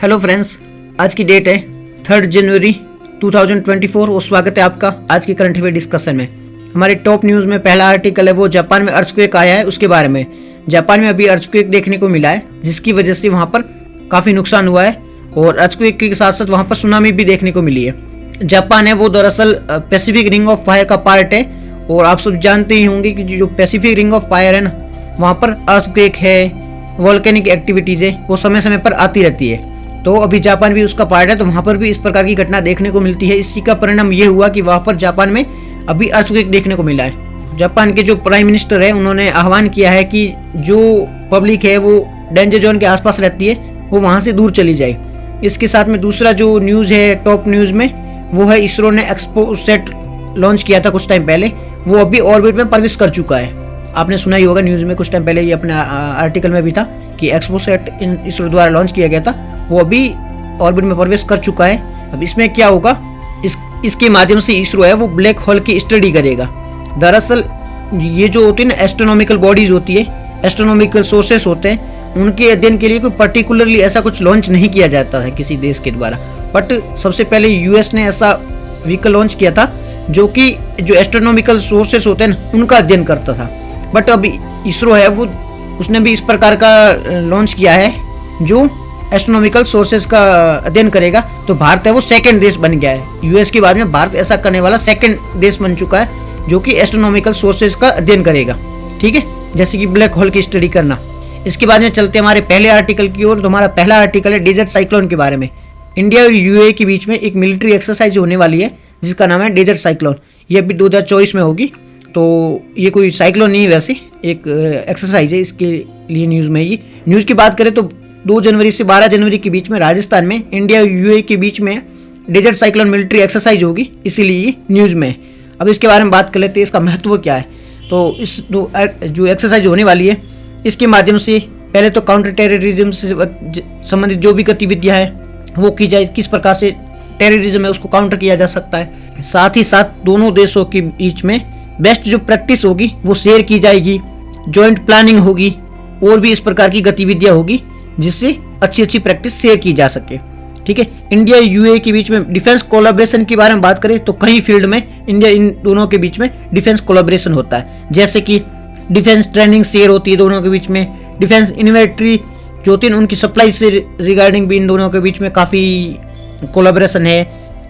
Hello friends, आज की date है 3 जनवरी 2024 और स्वागत है आपका आज की करंट अफेयर डिस्कशन में। हमारे टॉप न्यूज़ में पहला आर्टिकल है वो जापान में अर्थक्वेक आया है उसके बारे में। जापान में अभी अर्थक्वेक देखने को मिला है जिसकी वजह से वहाँ पर काफ़ी नुकसान हुआ है और अर्थक्वेक के साथ साथ वहाँ पर सुनामी भी देखने को मिली है। जापान है वो दरअसल पैसिफिक रिंग ऑफ फायर का पार्ट है और आप सब जानते ही होंगे कि जो पैसिफिक रिंग ऑफ फायर है ना, वहाँ पर अर्थक्वेक है, वोल्केनिक एक्टिविटीज़ है, वो समय समय पर आती रहती है। तो अभी जापान भी उसका पार्ट है, तो वहाँ पर भी इस प्रकार की घटना देखने को मिलती है। इसी का परिणाम ये हुआ कि वहाँ पर जापान में अभी अर्थक्वेक देखने को मिला है। जापान के जो प्राइम मिनिस्टर है उन्होंने आह्वान किया है कि जो पब्लिक है वो डेंजर जोन के आसपास रहती है वो वहाँ से दूर चली जाए। इसके साथ में दूसरा जो न्यूज़ है टॉप न्यूज़ में वो है इसरो ने एक्सपोसैट लॉन्च किया था कुछ टाइम पहले, वो अभी ऑर्बिट में प्रवेश कर चुका है। आपने सुना ही होगा न्यूज़ में कुछ टाइम पहले, ये अपने आर्टिकल में भी था कि एक्सपोसैट इसरो द्वारा लॉन्च किया गया था, वो अभी ऑर्बिट में प्रवेश कर चुका है। अब इसमें क्या होगा, इसके माध्यम से इसरो है वो ब्लैक होल की स्टडी करेगा। दरअसल ये जो होती है ना एस्ट्रोनॉमिकल बॉडीज होती है, एस्ट्रोनॉमिकल सोर्सेस होते हैं, उनके अध्ययन के लिए कोई पर्टिकुलरली ऐसा कुछ लॉन्च नहीं किया जाता है किसी देश के द्वारा। बट सबसे पहले यूएस ने ऐसा व्हीकल लॉन्च किया था जो कि जो एस्ट्रोनॉमिकल सोर्सेस होते हैं ना उनका अध्ययन करता था। बट अभी इसरो है वो उसने भी इस प्रकार का लॉन्च किया है जो एस्ट्रोनॉमिकल सोर्सेज का अध्ययन करेगा। तो भारत है वो सेकंड देश बन गया है, यूएस के बाद में भारत ऐसा करने वाला सेकंड देश बन चुका है जो कि एस्ट्रोनॉमिकल सोर्सेज का अध्ययन करेगा। ठीक है, जैसे कि ब्लैक होल की स्टडी करना। इसके बाद में चलते हमारे पहले आर्टिकल की ओर। तो हमारा पहला आर्टिकल है डेजर्ट साइक्लोन के बारे में। इंडिया और यूएई के बीच में एक मिलिट्री एक्सरसाइज होने वाली है जिसका नाम है डेजर्ट साइक्लोन। ये अभी 2024 में होगी। तो ये कोई साइक्लोन नहीं है, वैसे एक एक्सरसाइज है, इसके लिए न्यूज़ में ये न्यूज़ की बात करें तो 2 जनवरी से 12 जनवरी के बीच में राजस्थान में इंडिया और यूएई के बीच में डेजर्ट साइक्लोन मिलिट्री एक्सरसाइज होगी, इसीलिए ये न्यूज़ में। अब इसके बारे में बात कर लेते हैं, इसका महत्व क्या है। तो इस जो एक्सरसाइज होने वाली है इसके माध्यम से पहले तो काउंटर टेररिज्म से संबंधित जो भी गतिविधियाँ है वो की जाए, किस प्रकार से टेररिज्म है उसको काउंटर किया जा सकता है। साथ ही साथ दोनों देशों के बीच में बेस्ट जो प्रैक्टिस होगी वो शेयर की जाएगी, जॉइंट प्लानिंग होगी और भी इस प्रकार की गतिविधियाँ होगी जिससे अच्छी अच्छी प्रैक्टिस शेयर की जा सके। ठीक है, इंडिया यूएई के बीच में डिफेंस कोलैबोरेशन के बारे में बात करें तो कई फील्ड में इंडिया इन दोनों के बीच में डिफेंस कोलैबोरेशन होता है, जैसे कि डिफेंस ट्रेनिंग शेयर होती है दोनों के बीच में, डिफेंस इन्वेंट्री जो होती है उनकी सप्लाई से रिगार्डिंग भी इन दोनों के बीच में काफ़ी कोलैबोरेशन है।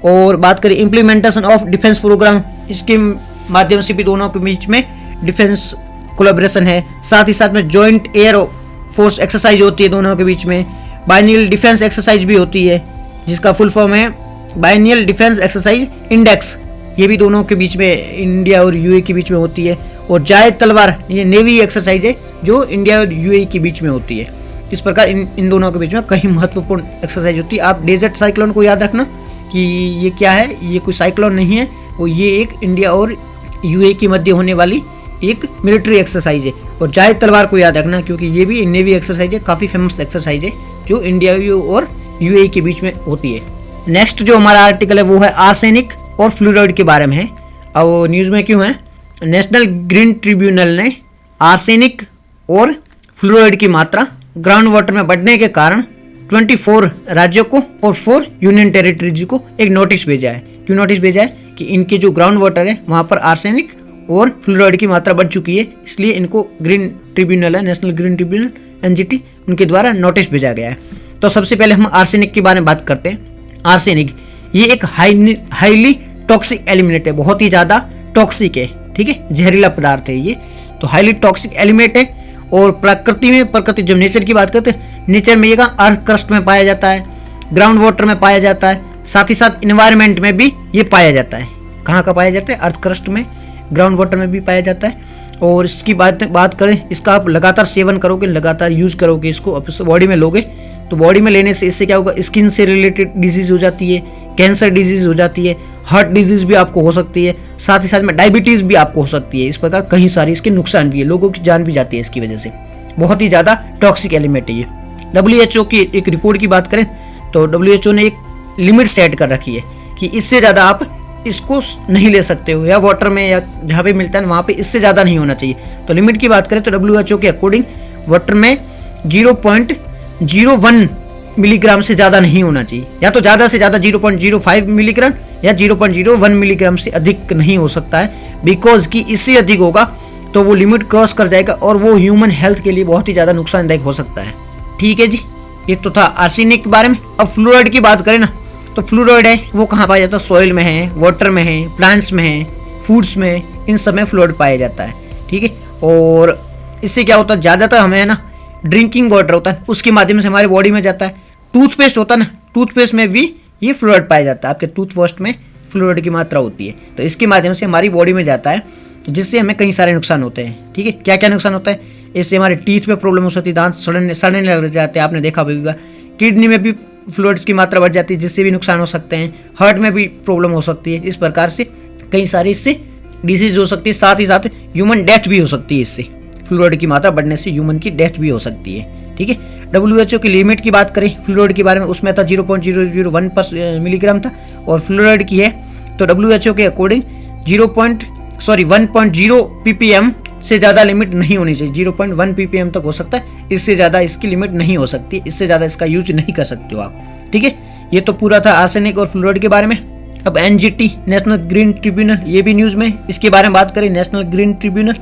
और बात करें इम्प्लीमेंटेशन ऑफ डिफेंस प्रोग्राम, इसके माध्यम से भी दोनों के बीच में डिफेंस कोलैबोरेशन है। साथ ही साथ में जॉइंट एयर फोर्स एक्सरसाइज होती है दोनों के बीच में। बाइनियल डिफेंस एक्सरसाइज भी होती है जिसका फुल फॉर्म है बाइनियल डिफेंस एक्सरसाइज इंडेक्स, ये भी दोनों के बीच में इंडिया और यूएई के बीच में होती है। और जायद तलवार, ये नेवी एक्सरसाइज है जो इंडिया और यूएई के बीच में होती है। इस प्रकार इन दोनों के बीच में कई महत्वपूर्ण एक्सरसाइज होती है। आप डेजर्ट साइक्लोन को याद रखना कि ये क्या है, ये कोई साइक्लोन नहीं है, वो ये एक इंडिया और यूएई के मध्य होने वाली एक मिलिट्री एक्सरसाइज है। और जायद तलवार को याद रखना क्योंकि ये भी नेवी एक्सरसाइज है, काफ़ी फेमस एक्सरसाइज है जो इंडिया और यूएई के बीच में होती है। नेक्स्ट जो हमारा आर्टिकल है वो है आर्सेनिक और फ्लोराइड के बारे में है। अब न्यूज़ में क्यों है, नेशनल ग्रीन ट्रिब्यूनल ने आर्सेनिक और फ्लोराइड की मात्रा ग्राउंड वाटर में बढ़ने के कारण 24 राज्यों को और 4 यूनियन टेरिटरीज को एक नोटिस भेजा है। क्यों नोटिस भेजा है कि इनके जो ग्राउंड वाटर है वहाँ पर आर्सेनिक और फ्लोराइड की मात्रा बढ़ चुकी है, इसलिए इनको ग्रीन ट्रिब्यूनल है, नेशनल ग्रीन ट्रिब्यूनल एनजीटी, उनके द्वारा नोटिस भेजा गया है। तो सबसे पहले हम आर्सेनिक के बारे में बात करते हैं। आर्सेनिक ये एक हाईली टॉक्सिक एलिमेंट है, बहुत ही ज़्यादा टॉक्सिक है। ठीक है, जहरीला पदार्थ है ये, तो हाईली टॉक्सिक एलिमेंट है। और प्रकृति जब नेचर की बात करते हैं, नेचर में ये अर्थ क्रस्ट में पाया जाता है, ग्राउंड वाटर में पाया जाता है, साथ ही साथ इन्वायरमेंट में भी ये पाया जाता है। कहाँ का पाया जाता है, अर्थ क्रस्ट में, ग्राउंड वाटर में भी पाया जाता है। और इसकी बात करें, इसका आप लगातार सेवन करोगे, लगातार यूज़ करोगे, इसको आप बॉडी में लोगे तो बॉडी में लेने से इससे क्या होगा, स्किन से रिलेटेड डिजीज़ हो जाती है, कैंसर डिजीज़ हो जाती है, हार्ट डिजीज़ भी आपको हो सकती है, साथ ही साथ में डायबिटीज़ भी आपको हो सकती है। इस प्रकार कई सारी इसके नुकसान भी है, लोगों की जान भी जाती है इसकी वजह से। बहुत ही ज़्यादा टॉक्सिक एलिमेंट है ये। WHO की एक रिपोर्ट की बात करें तो WHO ने एक लिमिट सेट कर रखी है कि इससे ज़्यादा आप इसको नहीं ले सकते हो, या वाटर में या जहाँ पे मिलता है वहाँ पे इससे ज़्यादा नहीं होना चाहिए। तो लिमिट की बात करें तो WHO के अकॉर्डिंग वाटर में 0.01 मिलीग्राम से ज़्यादा नहीं होना चाहिए, या तो ज़्यादा से ज़्यादा 0.05 मिलीग्राम या 0.01 मिलीग्राम से अधिक नहीं हो सकता है, बिकॉज कि इससे अधिक होगा तो वो लिमिट क्रॉस कर जाएगा और वो ह्यूमन हेल्थ के लिए बहुत ही ज़्यादा नुकसानदायक हो सकता है। ठीक है जी, ये तो था आर्सेनिक के बारे में। अब फ्लोराइड की बात करें ना, तो फ्लोराइड है वो कहाँ पाया जाता है? सॉइल में है, वाटर में है, प्लांट्स में है, फूड्स में, इन सब में फ्लोराइड पाया जाता है। ठीक है, और इससे क्या होता है, ज़्यादातर हमें है ना ड्रिंकिंग वाटर होता है उसके माध्यम से हमारे बॉडी में जाता है। टूथपेस्ट होता है ना, टूथपेस्ट में भी ये फ्लोराइड पाया जाता है, आपके टूथपेस्ट में फ्लोराइड की मात्रा होती है, तो इसके माध्यम से हमारी बॉडी में जाता है, जिससे हमें कई सारे नुकसान होते हैं। ठीक है, क्या क्या नुकसान होता है? इससे हमारे टीथ पे प्रॉब्लम हो सकती है, दांत सड़ने लग जाते हैं, आपने देखा होगा। किडनी में भी फ्लोराइड की मात्रा बढ़ जाती है, जिससे भी नुकसान हो सकते हैं। हार्ट में भी प्रॉब्लम हो सकती है। इस प्रकार से कई सारी इससे डिजीज हो सकती है, साथ ही साथ ह्यूमन डेथ भी हो सकती है। इससे फ्लोराइड की मात्रा बढ़ने से ह्यूमन की डेथ भी हो सकती है। ठीक है, WHO की लिमिट की बात करें फ्लोराइड के बारे में, उसमें था 0.001 मिलीग्राम था, और फ्लोराइड की है तो WHO के अकॉर्डिंग 1.0 ppm से ज़्यादा लिमिट नहीं होनी चाहिए। 0.1 ppm तक हो सकता है, इससे ज़्यादा इसकी लिमिट नहीं हो सकती, इससे ज़्यादा इसका यूज नहीं कर सकते हो आप। ठीक है, ये तो पूरा था आर्सेनिक और फ्लोराइड के बारे में। अब NGT नेशनल ग्रीन ट्रिब्यूनल, ये भी न्यूज़ में, इसके बारे में बात करें। नेशनल ग्रीन ट्रिब्यूनल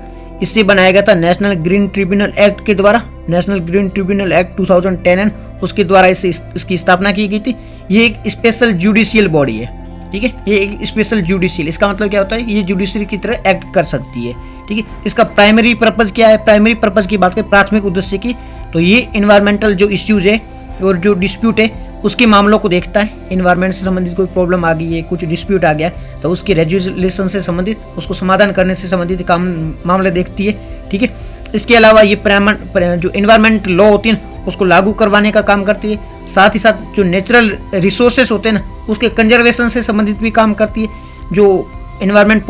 इससे बनाया गया था नेशनल ग्रीन ट्रिब्यूनल एक्ट के द्वारा, नेशनल ग्रीन ट्रिब्यूनल एक्ट 2010 उसके द्वारा इसकी स्थापना की गई थी। ये एक स्पेशल जुडिशियल बॉडी है। ठीक है, ये एक स्पेशल जुडिशियल, इसका मतलब क्या होता है, ये जुडिशरी की तरह एक्ट कर सकती है। ठीक है, इसका प्राइमरी पर्पज क्या है? प्राइमरी पर्पज की बात करें, प्राथमिक उद्देश्य की, तो ये इन्वायरमेंटल जो इश्यूज है और जो डिस्प्यूट है उसके मामलों को देखता है। इन्वायरमेंट से संबंधित कोई प्रॉब्लम आ गई है, कुछ डिस्प्यूट आ गया, तो उसकी रेजुलेशन से संबंधित, उसको समाधान करने से संबंधित मामले देखती है। ठीक है, इसके अलावा ये जो इन्वायरमेंट लॉ होती है उसको लागू करवाने का काम करती है। साथ ही साथ जो नेचुरल रिसोर्सेस होते हैं ना, उसके कंजर्वेशन से संबंधित भी काम करती है। जो इन्वायरमेंट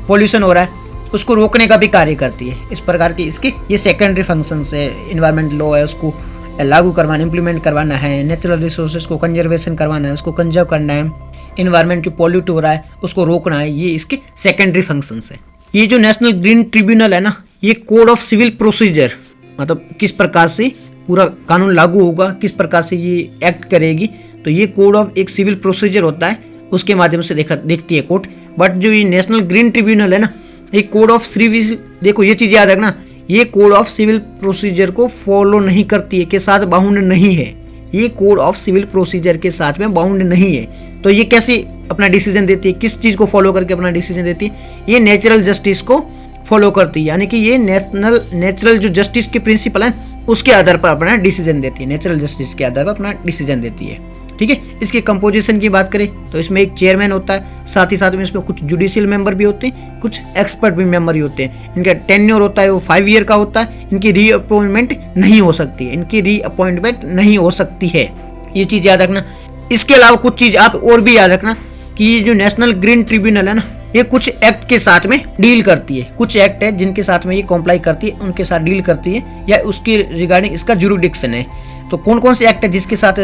पॉल्यूशन हो रहा है उसको रोकने का भी कार्य करती है। इस प्रकार की इसके ये सेकेंडरी फंक्शंस है। इन्वायरमेंट लॉ है, उसको लागू करवाना, इंप्लीमेंट करवाना है, नेचुरल रिसोर्सेज को कंजर्वेशन करवाना है, उसको कंजर्व करना है, इन्वायरमेंट जो पॉल्यूट हो रहा है उसको रोकना है, ये इसके सेकेंडरी फंक्शंस है। ये जो नेशनल ग्रीन ट्रिब्यूनल है ना, ये कोड ऑफ सिविल प्रोसीजर, मतलब किस प्रकार से पूरा कानून लागू होगा, किस प्रकार से ये एक्ट करेगी, तो ये कोड ऑफ एक सिविल प्रोसीजर होता है, उसके माध्यम से देखती है कोर्ट। बट जो ये नेशनल ग्रीन ट्रिब्यूनल है ना, ये कोड ऑफ सिविल, देखो ये चीज़ याद रखना, ये कोड ऑफ सिविल प्रोसीजर को फॉलो नहीं करती है, के साथ बाउंड नहीं है। ये कोड ऑफ सिविल प्रोसीजर के साथ में बाउंड नहीं है। तो ये कैसे अपना डिसीजन देती है, किस चीज़ को फॉलो करके अपना डिसीजन देती है? ये नेचुरल जस्टिस को फॉलो करती है, यानी कि ये नेचुरल जो जस्टिस के प्रिंसिपल हैं उसके आधार पर अपना डिसीजन देती है, नेचुरल जस्टिस के आधार पर अपना डिसीजन देती है। ठीक है, इसके कंपोजिशन की बात करें तो इसमें एक चेयरमैन होता है, साथ ही साथ में इसमें कुछ जुडिशियल मेंबर भी होते हैं, कुछ एक्सपर्ट भी मेंबर ही होते हैं। इनका टेन्योर होता है वो 5 ईयर का होता है। इनकी रीअपॉइंटमेंट नहीं हो सकती है, इनकी रीअपॉइंटमेंट नहीं हो सकती है, ये चीज़ याद रखना। इसके अलावा कुछ चीज़ आप और भी याद रखना कि ये जो नेशनल ग्रीन ट्रिब्यूनल है ना, ये कुछ एक्ट के साथ में डील करती है। कुछ एक्ट है जिनके साथ में ये कॉम्प्लाई करती है, उनके साथ डील करती है, या उसके रिगार्डिंग इसका जुरिडिक्शन है। तो कौन कौन से एक्ट है जिसके साथ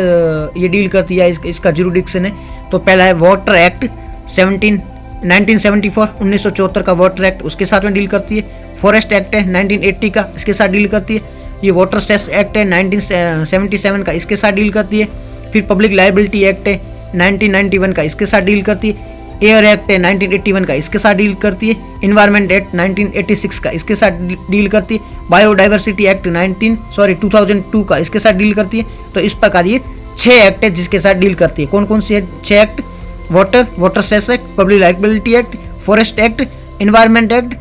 ये डील करती है, इसका जुरिडिक्शन है? तो पहला है वाटर एक्ट 1974 1974 का वाटर एक्ट, उसके साथ में डील करती है। फॉरेस्ट एक्ट है 1980 का, इसके साथ डील करती है। ये वाटर सेस एक्ट है 1977 का, इसके साथ डील करती है। फिर पब्लिक लाइबिलिटी एक्ट है 1991 का, इसके साथ डील करती है। एयर एक्ट है 1981 का, इसके साथ डील करती है। इन्वायरमेंट एक्ट 1986 का, इसके साथ डील करती है। बायोडाइवर्सिटी एक्ट 2002 का, इसके साथ डील करती है। तो इस प्रकार ये 6 एक्ट है जिसके साथ डील करती है। कौन कौन से 6 act? Water cess act, public liability act, forest act, environment act,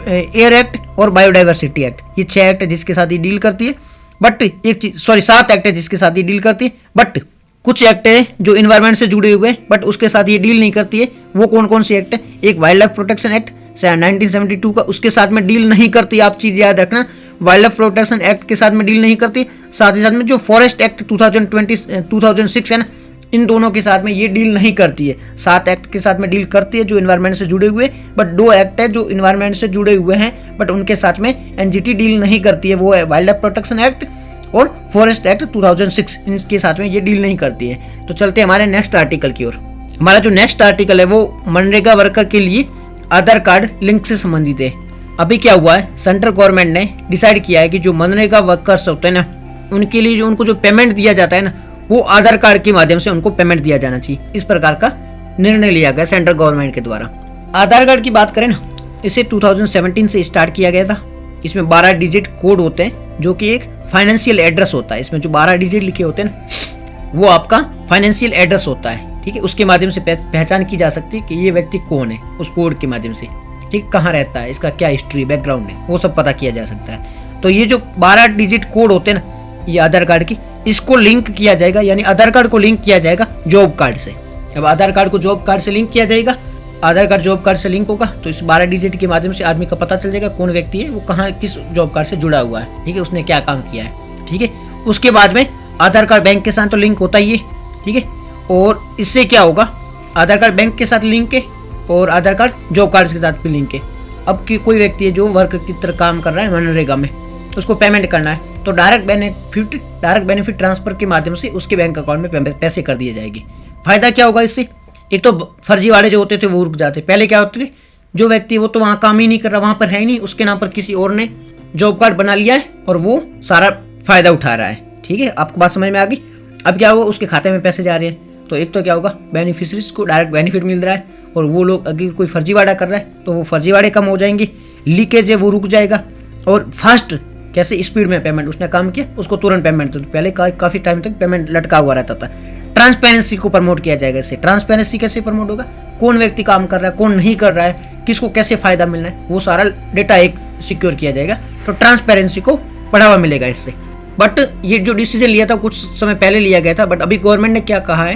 air act और बायोडाइवर्सिटी एक्ट। ये 6 एक्ट है जिसके साथ ये डील करती है। बट एक चीज 7 एक्ट है जिसके साथ ये डील करती है। बट कुछ एक्ट है जो इन्वायरमेंट से जुड़े हुए बट उसके साथ ये डील नहीं करती है। वो कौन कौन से एक्ट है? एक वाइल्ड लाइफ प्रोटेक्शन एक्ट 1972 का, उसके साथ में डील नहीं करती। आप चीज याद रखना, वाइल्ड लाइफ प्रोटेक्शन एक्ट के साथ में डील नहीं करती। साथ ही साथ में जो फॉरेस्ट एक्ट 2006 है ना, इन दोनों के साथ में ये डील नहीं करती है। 7 एक्ट के साथ में डील करती है जो इन्वायरमेंट से जुड़े हुए, बट 2 एक्ट है जो इन्वायरमेंट से जुड़े हुए हैं बट उनके साथ में एनजीटी डील नहीं करती है। वो है वाइल्ड लाइफ प्रोटेक्शन एक्ट और फॉरेस्ट एक्ट 2006, इनके साथ में ये डील नहीं करती है। तो चलते हैं हमारे नेक्स्ट आर्टिकल की ओर। हमारा जो नेक्स्ट आर्टिकल है वो मनरेगा वर्कर के लिए आधार कार्ड लिंक से संबंधित है। अभी क्या हुआ है, सेंट्रल गवर्नमेंट ने डिसाइड किया है कि जो मनरेगा वर्कर्स होते हैं ना, उनके लिए जो उनको जो पेमेंट दिया जाता है ना, वो आधार कार्ड के माध्यम से उनको पेमेंट दिया जाना चाहिए। इस प्रकार का निर्णय लिया गया सेंट्रल गवर्नमेंट के द्वारा। आधार कार्ड की बात करें ना, इसे 2017 से स्टार्ट किया गया था। इसमें 12 डिजिट कोड होते हैं जो कि एक फाइनेंशियल एड्रेस होता है। इसमें जो 12 डिजिट लिखे होते हैं ना, वो आपका फाइनेंशियल एड्रेस होता है। ठीक है, उसके माध्यम से पहचान की जा सकती है कि ये व्यक्ति कौन है, उस कोड के माध्यम से। ठीक, कहाँ रहता है, इसका क्या हिस्ट्री बैकग्राउंड है, वो सब पता किया जा सकता है। तो ये जो 12 डिजिट कोड होते हैं ना, ये आधार कार्ड की, इसको लिंक किया जाएगा, यानी आधार कार्ड को लिंक किया जाएगा जॉब कार्ड से। अब आधार कार्ड को जॉब कार्ड से लिंक किया जाएगा, आधार कार्ड जॉब कार्ड से लिंक होगा तो इस 12 डिजिट के माध्यम से आदमी का पता चल जाएगा कौन व्यक्ति है, वो कहाँ किस जॉब कार्ड से जुड़ा हुआ है। ठीक है, उसने क्या काम किया है। ठीक है, उसके बाद में आधार कार्ड बैंक के साथ तो लिंक होता ही है। ठीक है, और इससे क्या होगा, आधार कार्ड बैंक के साथ लिंक है और आधार कार्ड जॉब कार्ड के साथ भी लिंक है। अब कि कोई व्यक्ति है जो वर्क की तरह काम कर रहा है मनरेगा में, उसको पेमेंट करना है तो डायरेक्ट बेनिफिट ट्रांसफर के माध्यम से उसके बैंक अकाउंट में पैसे कर दिए जाएंगे। फायदा क्या होगा इससे, एक तो फर्जीवाड़े जो होते थे वो रुक जाते। पहले क्या होते थे, जो व्यक्ति वो तो वहाँ काम ही नहीं कर रहा, वहाँ पर है ही नहीं, उसके नाम पर किसी और ने जॉब कार्ड बना लिया है और वो सारा फायदा उठा रहा है। ठीक है, आपको बात समझ में आ गई। अब क्या हुआ, उसके खाते में पैसे जा रहे हैं, तो एक तो क्या होगा, बेनिफिशरीज को डायरेक्ट बेनिफिट मिल रहा है, और वो लोग अगर कोई फर्जीवाड़ा कर रहा है तो वो फर्जीवाड़े कम हो जाएंगे, लीकेज है वो रुक जाएगा, और फास्ट कैसे स्पीड में पेमेंट, उसने काम किया उसको तुरंत पेमेंट। तो पहले काफ़ी टाइम तक पेमेंट लटका हुआ रहता था। ट्रांसपेरेंसी को प्रमोट किया जाएगा इससे। ट्रांसपेरेंसी कैसे प्रमोट होगा, कौन व्यक्ति काम कर रहा है, कौन नहीं कर रहा है, किसको कैसे फायदा मिलना है, वो सारा डेटा एक सिक्योर किया जाएगा। तो ट्रांसपेरेंसी को बढ़ावा मिलेगा इससे। बट ये जो डिसीजन लिया था कुछ समय पहले लिया गया था, बट अभी गवर्नमेंट ने क्या कहा है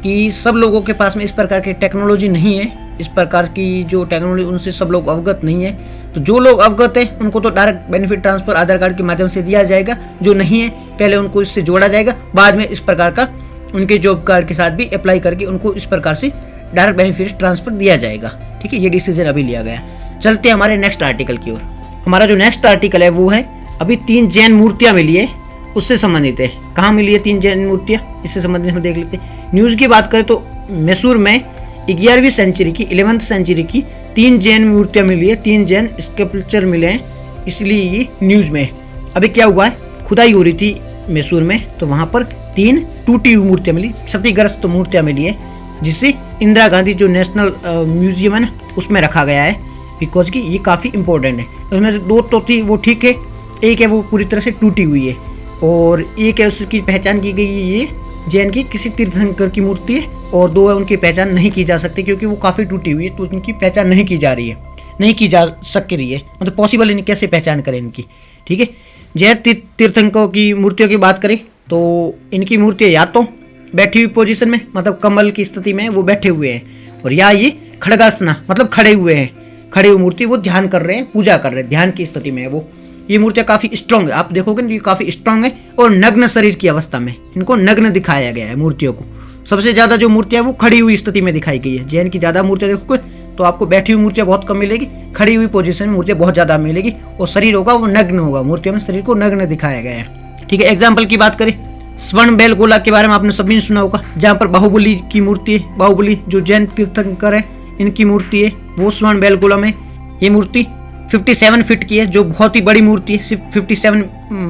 कि सब लोगों के पास में इस प्रकार की टेक्नोलॉजी नहीं है, इस प्रकार की जो टेक्नोलॉजी उनसे सब लोग अवगत नहीं है। तो जो लोग अवगत है उनको तो डायरेक्ट बेनिफिट ट्रांसफर आधार कार्ड के माध्यम से दिया जाएगा, जो नहीं है पहले उनको इससे जोड़ा जाएगा, बाद में इस प्रकार का उनके जॉब कार्ड के साथ भी अप्लाई करके उनको इस प्रकार से डायरेक्ट बेनिफिट ट्रांसफर दिया जाएगा। ठीक है, ये डिसीजन अभी लिया गया। चलते हैं हमारे नेक्स्ट आर्टिकल की ओर। हमारा जो नेक्स्ट आर्टिकल है वो है, अभी 3 जैन मूर्तियाँ मिली है, उससे संबंधित है। कहाँ मिली है 3 जैन मूर्तियाँ, इससे संबंधित हम देख लेते हैं। न्यूज़ की बात करें तो मैसूर में 11वीं सेंचुरी की 11th सेंचुरी की 3 जैन मूर्तियाँ मिली है, 3 जैन स्कल्पचर मिले हैं, इसलिए ये न्यूज़ में है। अभी क्या हुआ है, खुदाई हो रही थी मैसूर में, तो वहाँ पर 3 टूटी हुई मूर्तियाँ मिली, क्षतिग्रस्त मूर्तियाँ मिली है, जिसे इंदिरा गांधी जो नेशनल म्यूजियम है ना उसमें रखा गया है, बिकॉज कि ये काफ़ी इंपॉर्टेंट है। उसमें से 2 तो थी वो ठीक है, एक है वो पूरी तरह से टूटी हुई है, और एक है उसकी पहचान की गई है ये जैन की किसी तीर्थंकर की मूर्ति है, और 2 है उनकी पहचान नहीं की जा सकती क्योंकि वो काफ़ी टूटी हुई है, तो उनकी पहचान नहीं की जा रही है, नहीं की जा सक रही है, मतलब पॉसिबल नहीं, कैसे पहचान करें इनकी। ठीक है, जैन तीर्थंकरों की मूर्तियों की बात करें तो इनकी मूर्तियाँ या तो बैठी हुई पोजीशन में, मतलब कमल की स्थिति में वो बैठे हुए हैं, और या ये खड़गासना मतलब खड़े हुए हैं, खड़ी हुई मूर्ति, वो ध्यान कर रहे हैं, पूजा कर रहे हैं, ध्यान की स्थिति में है वो। ये मूर्तियाँ काफ़ी स्ट्रांग है, आप देखोगे ना ये काफ़ी स्ट्रांग है, और नग्न शरीर की अवस्था में इनको नग्न दिखाया गया है मूर्तियों को। सबसे ज़्यादा जो मूर्तियाँ वो खड़ी हुई स्थिति में दिखाई गई है। जैन की ज़्यादा मूर्तियाँ देखोगे तो आपको बैठी हुई मूर्तियाँ बहुत कम मिलेगी, खड़ी हुई पोजीशन में मूर्तियाँ बहुत ज़्यादा मिलेगी, और शरीर होगा वो नग्न होगा, मूर्तियों में शरीर को नग्न दिखाया गया है। ठीक है, एग्जाम्पल की बात करें, स्वर्ण बेलगोला के बारे में आपने सभी ने सुना होगा, जहाँ पर बाहुबली की मूर्ति है, बाहुबली जो जैन तीर्थंकर है इनकी मूर्ति है, वो स्वर्ण बेलगोला में ये मूर्ति 57 फीट की है, जो बहुत ही बड़ी मूर्ति है, सिर्फ 57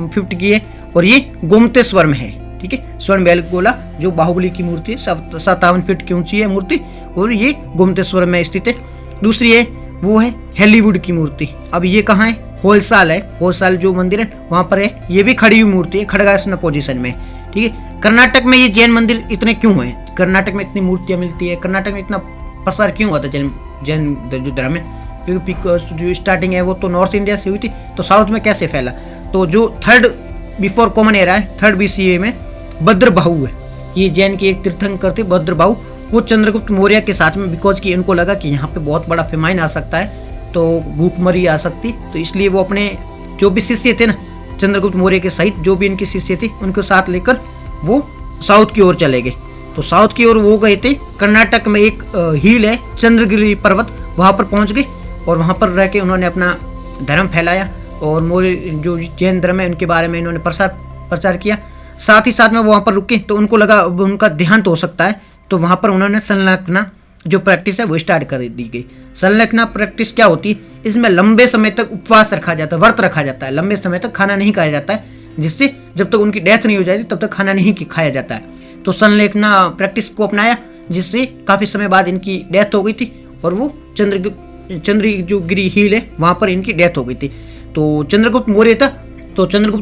फीट की है, और ये गोमतेश्वर में है। ठीक है, स्वर्ण बेलगोला जो बाहुबली की मूर्ति है 57 फीट की ऊंची है मूर्ति, और ये गोमतेश्वर में स्थित है। दूसरी है वो है हॉलीवुड की मूर्ति। अब ये कहाँ है, होलसाल है, होलसाल जो मंदिर है वहाँ पर है, ये भी खड़ी हुई मूर्ति है, खड़गासन पोजीशन में। ठीक है, कर्नाटक में ये जैन मंदिर इतने क्यों हैं, कर्नाटक में इतनी मूर्तियाँ मिलती है, कर्नाटक में इतना पसार क्यों होता है जैन जो धर्म है, क्योंकि जो स्टार्टिंग है वो तो नॉर्थ इंडिया से हुई थी, तो साउथ में कैसे फैला। तो जो 3rd बिफोर कॉमन एरा है, 3rd BCE में भद्रबाहु है, ये जैन के एक तीर्थंकर थे भद्रबाहु, वो चंद्रगुप्त मौर्य के साथ में, बिकॉज कि इनको लगा कि यहाँ पे बहुत बड़ा फेमाइन आ सकता है, तो भूखमरी आ सकती, तो इसलिए वो अपने जो भी शिष्य थे ना चंद्रगुप्त मौर्य के सहित जो भी इनके शिष्य थे उनको साथ लेकर वो साउथ की ओर चले गए। तो साउथ की ओर वो गए थे, कर्नाटक में एक हिल है चंद्रगिरी पर्वत, वहाँ पर पहुँच गए, और वहाँ पर रह के उन्होंने अपना धर्म फैलाया, और मौर्य जो जैन धर्म है उनके बारे में इन्होंने प्रचार किया। साथ ही साथ में वो वहाँ पर रुके, तो उनको लगा उनका देहांत हो सकता है, तो वहाँ पर उन्होंने संलग्ना जो प्रैक्टिस है वो स्टार्ट कर दी गई। संलग्ना प्रैक्टिस क्या होती है, इसमें लंबे समय तक उपवास रखा जाता है, व्रत रखा जाता है, लंबे समय तक खाना नहीं खाया जाता है, जिससे जब तक उनकी डेथ नहीं हो जाती तब तक खाना नहीं खाया जाता है। तो संलेखना प्रैक्टिस को अपनाया, जिससे काफ़ी समय बाद इनकी डेथ हो गई थी और वो चंद्रगिरी हिल है वहाँ पर इनकी डेथ हो गई थी। तो चंद्रगुप्त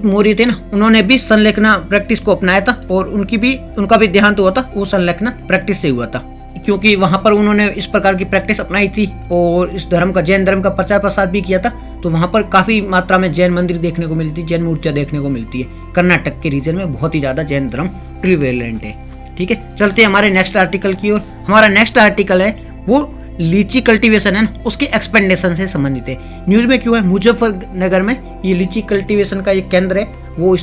मौर्य थे ना, उन्होंने भी संलेखना प्रैक्टिस को अपनाया था और उनका भी देहांत हुआ था, वो संलेखना प्रैक्टिस से हुआ था, क्योंकि वहाँ पर उन्होंने इस प्रकार की प्रैक्टिस अपनाई थी और इस जैन धर्म का प्रचार प्रसार भी किया था। तो वहाँ पर काफ़ी मात्रा में जैन मंदिर देखने को मिलती है, जैन मूर्तियाँ देखने को मिलती है। कर्नाटक के रीजन में बहुत ही ज़्यादा जैन धर्म प्रिवेलेंट है। ठीक है, चलते हैं हमारे नेक्स्ट आर्टिकल की ओर। हमारा नेक्स्ट आर्टिकल है वो लीची कल्टीवेशन है ना, उसके एक्सपेंडेशन से संबंधित है। न्यूज में क्यों है, मुजफ्फरनगर में ये लीची कल्टीवेशन का एक केंद्र है, वो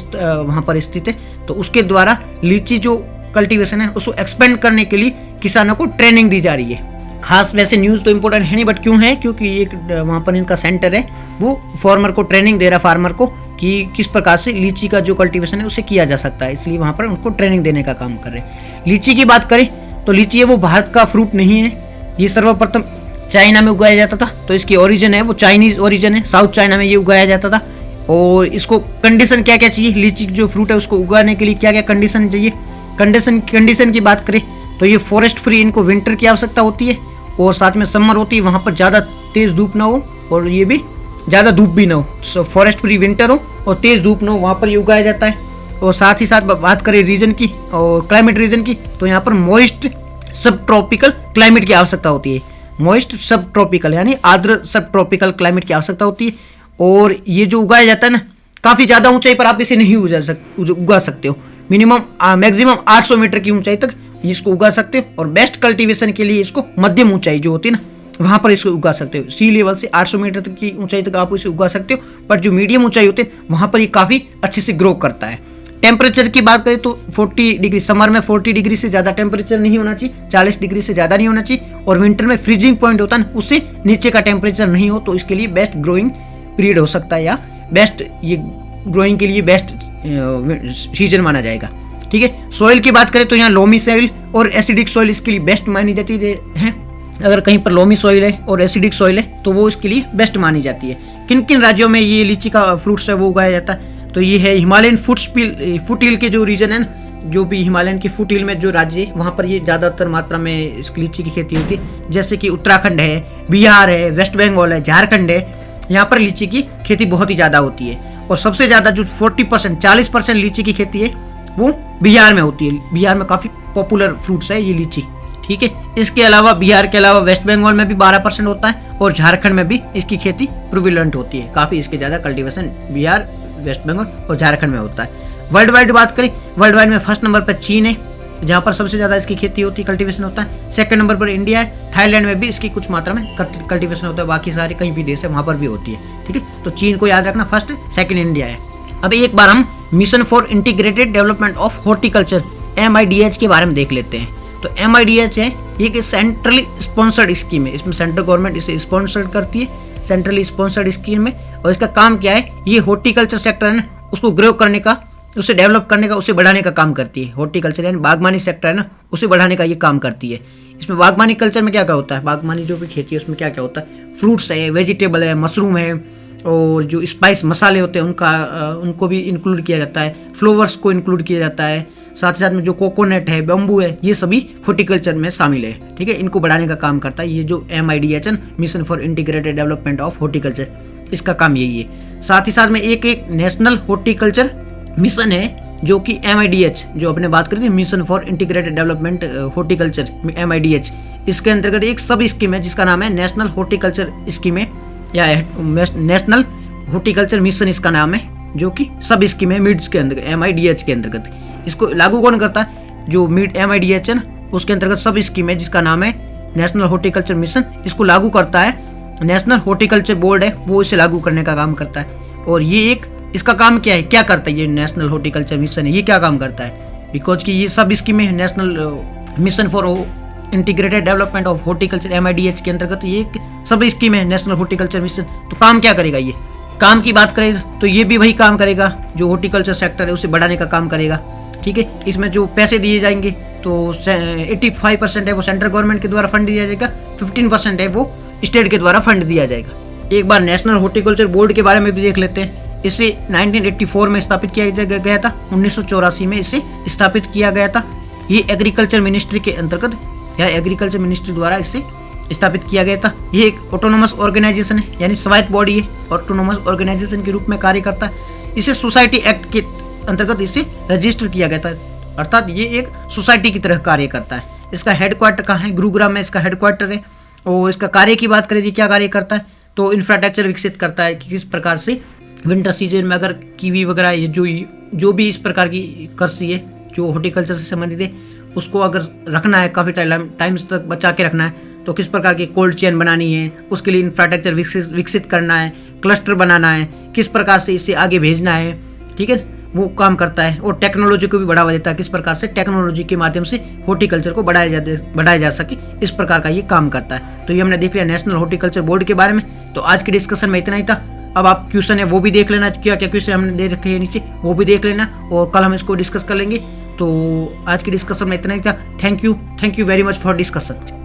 वहाँ पर स्थित है। तो उसके द्वारा लीची जो कल्टीवेशन है उसको एक्सपेंड करने के लिए किसानों को ट्रेनिंग दी जा रही है। खास वैसे न्यूज़ तो इम्पोर्टेंट है नहीं, बट क्यों है, क्योंकि एक वहाँ पर इनका सेंटर है, वो फार्मर को ट्रेनिंग दे रहा है, फार्मर को कि किस प्रकार से लीची का जो कल्टीवेशन है उसे किया जा सकता है, इसलिए वहाँ पर उनको ट्रेनिंग देने का काम कर रहे हैं। लीची की बात करें तो लीची है वो भारत का फ्रूट नहीं है, ये सर्वप्रथम चाइना में उगाया जाता था। तो इसकी ओरिजिन है वो चाइनीज ओरिजिन है, साउथ चाइना में ये उगाया जाता था। और इसको कंडीशन क्या क्या चाहिए, लीची जो फ्रूट है उसको उगाने के लिए क्या क्या कंडीशन चाहिए। कंडीशन की बात करें तो ये फॉरेस्ट फ्री, इनको विंटर की आवश्यकता होती है और साथ में समर होती है, वहाँ पर ज़्यादा तेज़ धूप ना हो और ये भी ज़्यादा धूप भी ना हो। सो फॉरेस्ट फ्री विंटर हो और तेज़ धूप ना हो, वहाँ पर ये उगाया जाता है। और साथ ही साथ बात करें रीजन की और क्लाइमेट रीजन की, तो यहाँ पर मॉइस्ट सब ट्रॉपिकल क्लाइमेट की आवश्यकता होती है। मॉइस्ट सब ट्रॉपिकल यानी आर्द्र सब ट्रॉपिकल क्लाइमेट की आवश्यकता होती है। और ये जो उगाया जाता है ना, काफ़ी ज़्यादा ऊंचाई पर आप इसे नहीं उगा सकते हो, मैक्सिमम 800 मीटर की ऊंचाई तक इसको उगा सकते हो। और बेस्ट कल्टीवेशन के लिए इसको मध्यम ऊंचाई जो होती है ना, वहाँ पर इसको उगा सकते हो। सी लेवल से 800 मीटर तक की ऊंचाई तक आप इसे उगा सकते हो, बट जो मीडियम ऊंचाई होती है वहाँ पर ये काफ़ी अच्छे से ग्रो करता है। टेम्परेचर की बात करें तो 40 डिग्री, समर में 40 डिग्री से ज़्यादा टेम्परेचर नहीं होना चाहिए, 40 डिग्री से ज़्यादा नहीं होना चाहिए। और विंटर में फ्रीजिंग पॉइंट होता है ना, उससे नीचे का टेम्परेचर नहीं हो, तो इसके लिए बेस्ट ग्रोइंग पीरियड हो सकता है, या बेस्ट ये ग्रोइंग के लिए बेस्ट सीजन माना जाएगा। ठीक है, सॉइल की बात करें तो यहाँ लोमी सॉइल और एसिडिक सॉइल इसके लिए बेस्ट मानी जाती है। अगर कहीं पर लोमी सॉइल है और एसिडिक सॉइल है तो वो इसके लिए बेस्ट मानी जाती है। किन किन राज्यों में ये लीची का फ्रूट्स है वो उगाया जाता है, तो ये है हिमालयन फुटहिल के जो रीजन है ना, जो भी हिमालयन की फुटहिल में जो राज्य है वहाँ पर ये ज़्यादातर मात्रा में इस लीची की खेती होती है। जैसे कि उत्तराखंड है, बिहार है, वेस्ट बंगाल है, झारखंड है, यहाँ पर लीची की खेती बहुत ही ज़्यादा होती है। और सबसे ज़्यादा जो 40% लीची की खेती है वो बिहार में होती है। बिहार में काफ़ी पॉपुलर फ्रूट्स है ये लीची। ठीक है, इसके अलावा बिहार के अलावा वेस्ट बंगाल में भी 12% होता है और झारखंड में भी इसकी खेती प्रिविलेंट होती है। काफ़ी इसके ज़्यादा कल्टीवेशन बिहार, वेस्ट बंगाल और झारखंड में होता है। वर्ल्ड वाइड बात करें, वर्ल्ड वाइड में फर्स्ट नंबर पर चीन है, जहाँ पर सबसे ज़्यादा इसकी खेती होती है, कल्टीवेशन होता है। सेकंड नंबर पर इंडिया है, थाईलैंड में भी इसकी कुछ मात्रा में कल्टीवेशन होता है, बाकी सारे कहीं भी देश है वहाँ पर भी होती है। ठीक है, तो चीन को याद रखना फर्स्ट, सेकंड इंडिया है। अब एक बार हम mission for integrated development of horticulture MIDH के बारे में देख लेते हैं। तो MIDH है एक सेंट्रली स्पॉन्सर्ड स्कीम है, इसमें सेंट्रल गवर्नमेंट इसे स्पॉन्सर करती है, सेंट्रली स्पॉन्सर्ड स्कीम है। और इसका काम क्या है, ये हॉर्टिकल्चर सेक्टर है ना उसको ग्रो करने का, उसे डेवलप करने का, उसे बढ़ाने का काम करती है। हॉर्टिकल्चर यानी बागवानी सेक्टर है ना, उसे बढ़ाने का ये काम करती है। इसमें बागवानी कल्चर में क्या क्या होता है, बागवानी जो भी खेती है उसमें क्या क्या होता है, फ्रूट्स है, वेजिटेबल है, मशरूम है, और जो स्पाइस मसाले होते हैं उनको भी इंक्लूड किया जाता है, फ्लावर्स को इंक्लूड किया जाता है। साथ ही साथ में जो कोकोनट है, बम्बू है, ये सभी हॉर्टिकल्चर में शामिल है। ठीक है, इनको बढ़ाने का काम करता है ये जो MIDH mission for integrated development of horticulture, इसका काम यही है। साथ ही साथ में एक नेशनल हॉर्टिकल्चर मिशन है जो कि MIDH, जो अपने बात करते हैं mission for integrated development horticulture MIDH, इसके अंतर्गत एक सब स्कीम है जिसका नाम है नेशनल हॉर्टिकल्चर स्कीम है, या नेशनल हॉर्टिकल्चर मिशन इसका नाम है, जो कि सब स्कीम है मिड्स के अंतर्गत, MIDH के अंतर्गत। इसको लागू कौन करता है, जो MIDH है ना उसके अंतर्गत सब स्कीम है जिसका नाम है नेशनल हॉर्टिकल्चर मिशन, इसको लागू करता है नेशनल हॉर्टिकल्चर बोर्ड है, वो इसे लागू करने का काम करता है। और ये इसका काम क्या है, क्या करता है ये नेशनल हॉर्टिकल्चर मिशन है, ये क्या काम करता है, बिकॉज कि ये सब स्कीमें national mission for integrated development of horticulture MIDH के अंतर्गत ये सब स्कीम है नेशनल हॉर्टिकल्चर मिशन। तो काम क्या करेगा, ये काम की बात करें तो ये भी वही काम करेगा जो हॉर्टिकल्चर सेक्टर है उसे बढ़ाने का काम करेगा। ठीक है, इसमें जो पैसे दिए जाएंगे तो 85% है वो सेंट्रल गवर्नमेंट के द्वारा फंड दिया जाएगा, 15% है वो स्टेट के द्वारा फंड दिया जाएगा। एक बार नेशनल हॉर्टिकल्चर बोर्ड के बारे में भी देख लेते हैं। इसे 1984 में स्थापित किया गया था, 1984 में इसे स्थापित किया गया था। ये एग्रीकल्चर मिनिस्ट्री के अंतर्गत या एग्रीकल्चर मिनिस्ट्री द्वारा इसे स्थापित किया गया था। ये एक ऑटोनोमस ऑर्गेनाइजेशन है, यानी स्वायत्त बॉडी है, ऑटोनोमस ऑर्गेनाइजेशन के रूप में कार्य करता है। इसे सोसाइटी एक्ट के अंतर्गत इसे रजिस्टर किया गया था, अर्थात ये एक सोसाइटी की तरह कार्य करता है। इसका हेडक्वार्टर कहाँ है? गुरुग्राम में इसका हेडक्वार्टर है। और इसका कार्य की बात करें, क्या कार्य करता है? तो इंफ्रास्ट्रक्चर विकसित करता है कि किस प्रकार से विंटर सीजन में अगर कीवी वगैरह ये जो भी इस प्रकार की कृषि है जो हॉर्टिकल्चर से संबंधित है उसको अगर रखना है, काफ़ी टाइम तक बचा के रखना है, तो किस प्रकार की कोल्ड चेन बनानी है, उसके लिए इंफ्रास्ट्रक्चर विकसित करना है, क्लस्टर बनाना है, किस प्रकार से इसे आगे भेजना है, ठीक है, वो काम करता है। और टेक्नोलॉजी को भी बढ़ावा देता है, किस प्रकार से टेक्नोलॉजी के माध्यम से हॉर्टिकल्चर को बढ़ाया जा सके, इस प्रकार का ये काम करता है। तो ये हमने देख लिया नेशनल हॉर्टिकल्चर बोर्ड के बारे में। तो आज के डिस्कशन में इतना ही था। अब आप क्वेश्चन है वो भी देख लेना, क्या क्या क्वेश्चन हमने दे रखे हैं नीचे, वो भी देख लेना और कल हम इसको डिस्कस कर लेंगे। तो आज के डिस्कशन में इतना ही था। Thank you very much for discussion.